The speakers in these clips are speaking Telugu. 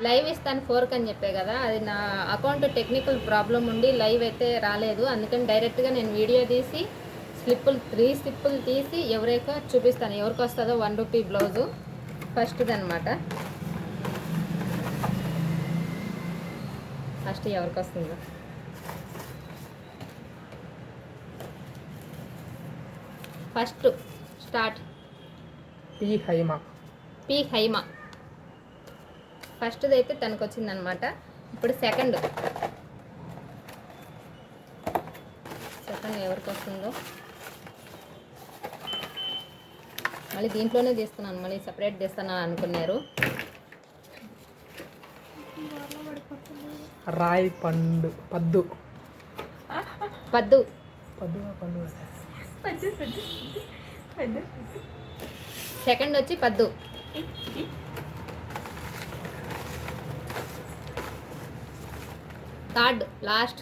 లైవ్ ఇస్తాను 4కి అని చెప్పే కదా, అది నా అకౌంట్ టెక్నికల్ ప్రాబ్లం ఉండి లైవ్ అయితే రాలేదు. అందుకని డైరెక్ట్గా నేను వీడియో తీసి స్లిప్పులు 3 స్లిప్పులు తీసి ఎవరికో చూపిస్తాను, ఎవరికి వస్తుందో 1 రూపీ బ్లౌజు ఫస్ట్ది అనమాట. ఫస్ట్ ఎవరికి వస్తుందో ఫస్ట్ స్టార్ట్. పి హైమా ఫస్ట్ది అయితే తనకు వచ్చిందనమాట. ఇప్పుడు సెకండ్ ఎవరికి వస్తుందో మళ్ళీ దీంట్లోనే తీస్తున్నాను, మళ్ళీ సపరేట్ తీస్తాను అనుకున్నారు. రాయి పండు పద్దు పద్దు సెకండ్ వచ్చి పద్దు. థర్డ్ లాస్ట్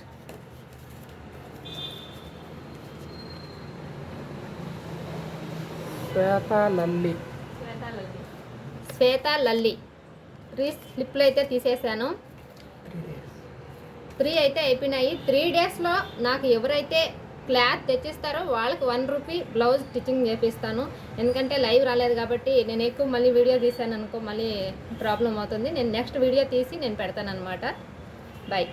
శ్వేత లల్లి. 3 స్లిప్లు అయితే తీసేసాను. 3 అయితే అయిపోయినాయి. 3 డేస్లో నాకు ఎవరైతే క్లాత్ తెచ్చిస్తారో వాళ్ళకి 1 రూపీ బ్లౌజ్ స్టిచ్చింగ్ చేపిస్తాను. ఎందుకంటే లైవ్ రాలేదు కాబట్టి నేను ఎక్కువ మళ్ళీ వీడియో తీసాను అనుకో మళ్ళీ ప్రాబ్లం అవుతుంది. నేను నెక్స్ట్ వీడియో తీసి నేను పెడతాను అనమాట. బాయ్.